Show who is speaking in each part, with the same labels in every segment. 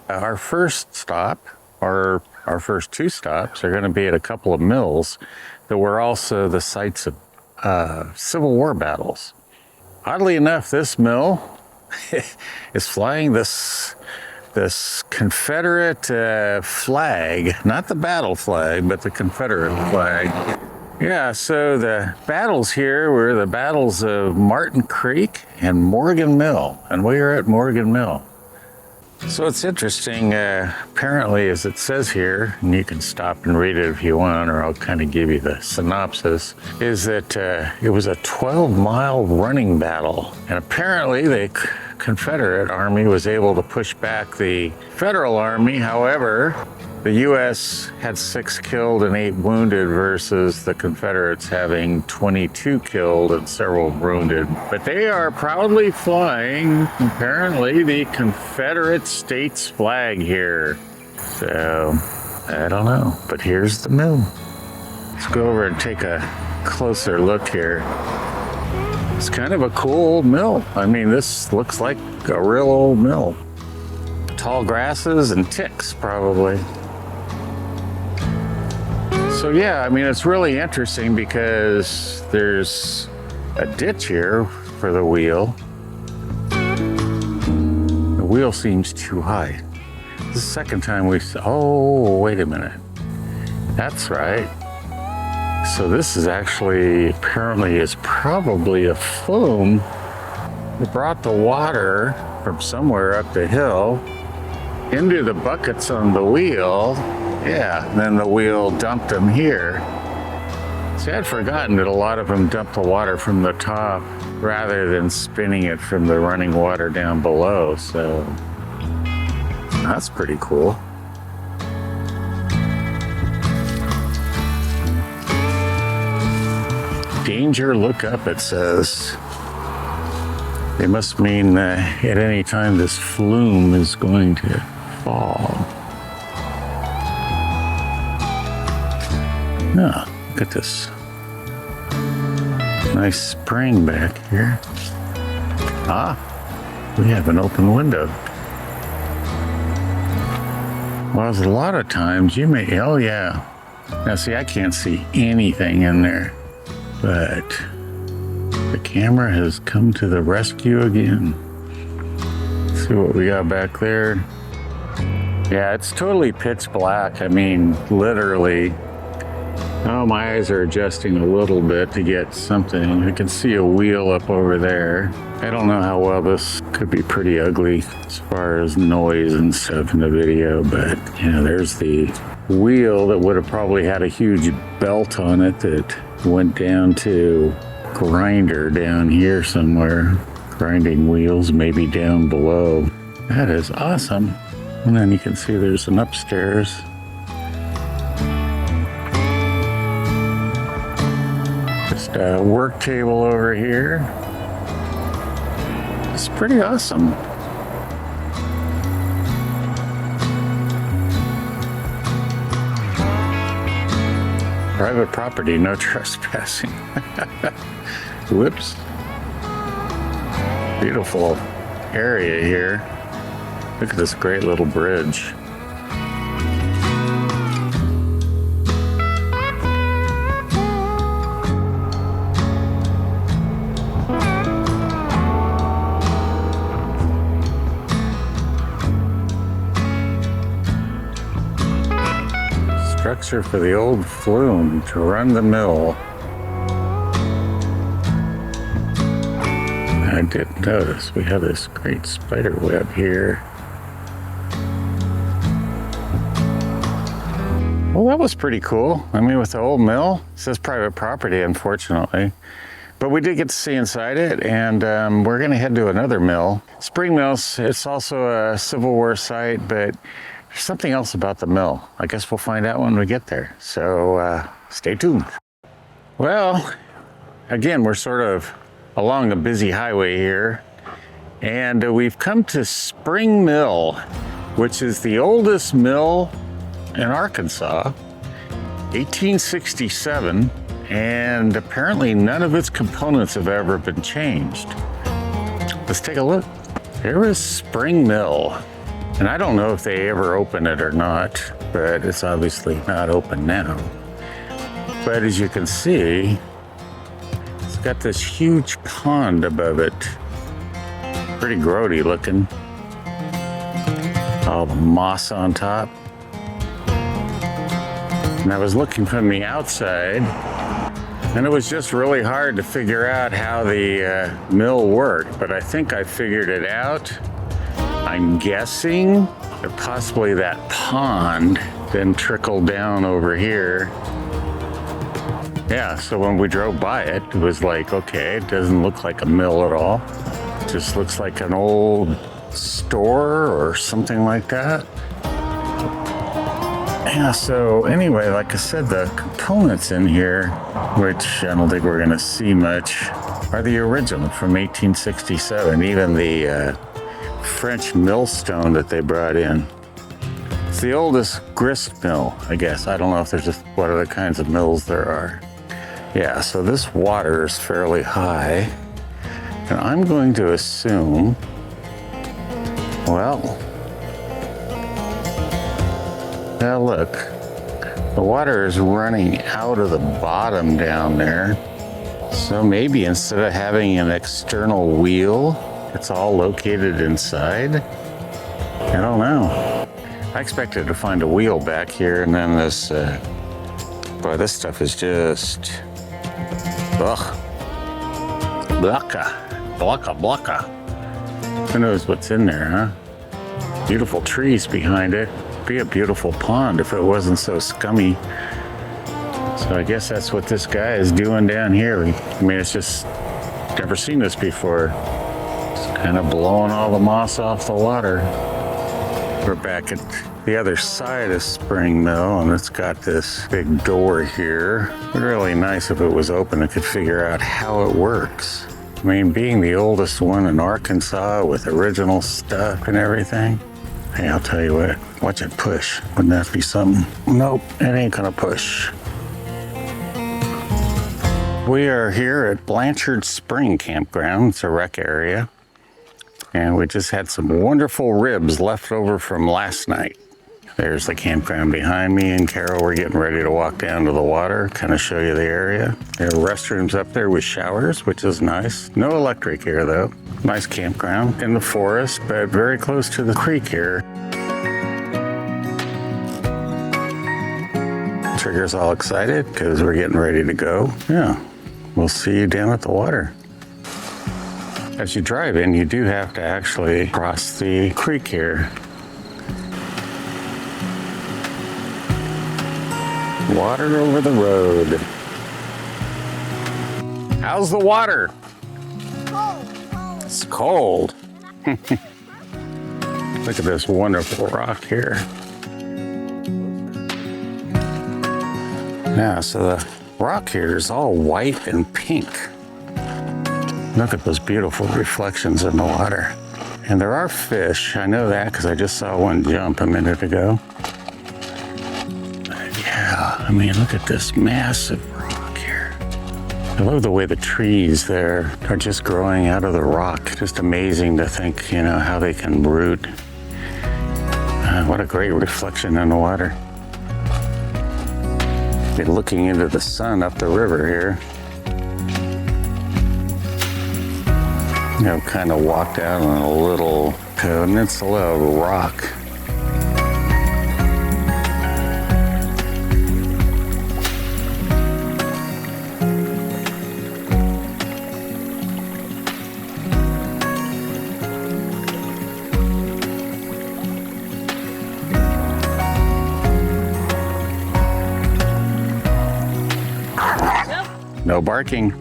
Speaker 1: Our first stop, or our first two stops, are going to be at a couple of mills that were also the sites of Civil War battles. Oddly enough, this mill is flying this Confederate flag, not the battle flag, but the Confederate flag. Yeah, so the battles here were the battles of Martin Creek and Morgan Mill, and we are at Morgan Mill. So it's interesting, apparently, as it says here, and you can stop and read it if you want, or I'll kind of give you the synopsis, is that it was a 12-mile running battle. And apparently the Confederate Army was able to push back the Federal Army. However, the U.S. had 6 killed and 8 wounded versus the Confederates having 22 killed and several wounded. But they are proudly flying, apparently, the Confederate States flag here. So, I don't know. But here's the mill. Let's go over and take a closer look here. It's kind of a cool old mill. I mean, this looks like a real old mill. Tall grasses and ticks, probably. So yeah, I mean, it's really interesting because there's a ditch here for the wheel. The wheel seems too high. This is the second time oh, wait a minute. That's right. So this is actually, apparently, is probably a flume that brought the water from somewhere up the hill into the buckets on the wheel. Yeah, and then the wheel dumped them here. See, I'd forgotten that a lot of them dump the water from the top rather than spinning it from the running water down below, so that's pretty cool. Danger, look up, it says. They must mean at any time this flume is going to fall. Oh, look at this nice spring back here. Ah, we have an open window. Well, a lot of times you may, oh yeah. Now see, I can't see anything in there, but the camera has come to the rescue again. Let's see what we got back there. Yeah, it's totally pitch black. I mean, literally. Oh, my eyes are adjusting a little bit to get something. I can see a wheel up over there. I don't know how well this could be pretty ugly as far as noise and stuff in the video, but you know, there's the wheel that would have probably had a huge belt on it that went down to grinder down here somewhere. Grinding wheels maybe down below. That is awesome. And then you can see there's an upstairs. Just a work table over here. It's pretty awesome. Private property, no trespassing. Whoops. Beautiful area here. Look at this great little bridge. Structure for the old flume to run the mill. I didn't notice we have this great spider web here. Well, that was pretty cool. I mean, with the old mill, it says private property, unfortunately. But we did get to see inside it, and we're gonna head to another mill. Spring Mills, it's also a Civil War site, but there's something else about the mill. I guess we'll find out when we get there. So stay tuned. Well, again, we're sort of along a busy highway here, and we've come to Spring Mill, which is the oldest mill in Arkansas, 1867, and apparently none of its components have ever been changed. Let's take a look. Here is Spring Mill. And I don't know if they ever open it or not, but it's obviously not open now. But as you can see, it's got this huge pond above it. Pretty grody looking. All the moss on top. And I was looking from the outside, and it was just really hard to figure out how the mill worked, but I think I figured it out. I'm guessing that possibly that pond then trickled down over here. Yeah, so when we drove by it, it was like, okay, it doesn't look like a mill at all. It just looks like an old store or something like that. Yeah, so anyway, like I said, the components in here, which I don't think we're going to see much, are the original from 1867. Even the French millstone that they brought in. It's the oldest grist mill, I guess. I don't know if there's just what other kinds of mills there are. Yeah, so this water is fairly high. And I'm going to assume, well, now look, the water is running out of the bottom down there. So maybe instead of having an external wheel, it's all located inside. I don't know. I expected to find a wheel back here, and then this, boy, this stuff is just, ugh. Blocka. Who knows what's in there, huh? Beautiful trees behind it. Be a beautiful pond if it wasn't so scummy. So I guess that's what this guy is doing down here. I mean, it's just, never seen this before. It's kind of blowing all the moss off the water. We're back at the other side of Spring Mill, and it's got this big door here. It'd be really nice if it was open. I could figure out how it works. I mean, being the oldest one in Arkansas with original stuff and everything. Hey, I'll tell you what, watch it push. Wouldn't that be something? Nope, it ain't gonna push. We are here at Blanchard Springs Campground. It's a rec area. And we just had some wonderful ribs left over from last night. There's the campground behind me, and Carol, we're getting ready to walk down to the water, kind of show you the area. There are restrooms up there with showers, which is nice. No electric here, though. Nice campground in the forest, but very close to the creek here. Trigger's all excited because we're getting ready to go. Yeah, we'll see you down at the water. As you drive in, you do have to actually cross the creek here. Water over the road. How's the water?
Speaker 2: Cold.
Speaker 1: It's cold. Look at this wonderful rock here. Yeah, so the rock here is all white and pink. Look at those beautiful reflections in the water. And there are fish. I know that because I just saw one jump a minute ago. Yeah, I mean, look at this massive rock here. I love the way the trees there are just growing out of the rock. Just amazing to think, you know, how they can root. What a great reflection in the water. You're looking into the sun up the river here. I've kind of walked out on a little peninsula of rock. No barking.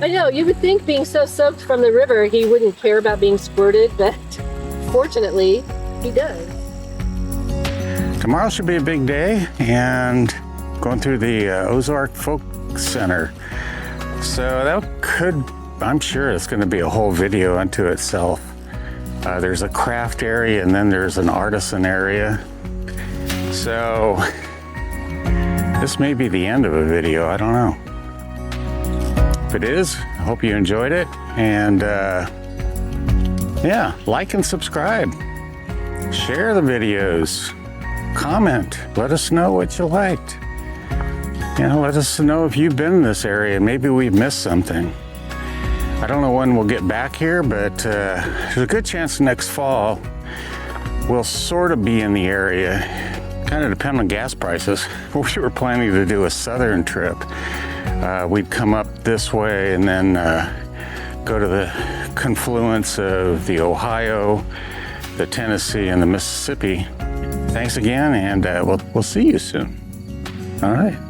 Speaker 2: I know, you would think being so soaked from the river, he wouldn't care about being squirted, but fortunately, he does.
Speaker 1: Tomorrow should be a big day, and going through the Ozark Folk Center. So that could, I'm sure it's going to be a whole video unto itself. There's a craft area, and then there's an artisan area. So this may be the end of a video, I don't know. If it is, I hope you enjoyed it, and yeah, like and subscribe. Share the videos. Comment. Let us know what you liked. Let us know if you've been in this area. Maybe we've missed something. I don't know when we'll get back here, but there's a good chance next fall we'll sort of be in the area. Kind of depend on gas prices. We were planning to do a southern trip. We'd come up this way and then go to the confluence of the Ohio, the Tennessee, and the Mississippi. Thanks again, and we'll see you soon. All right.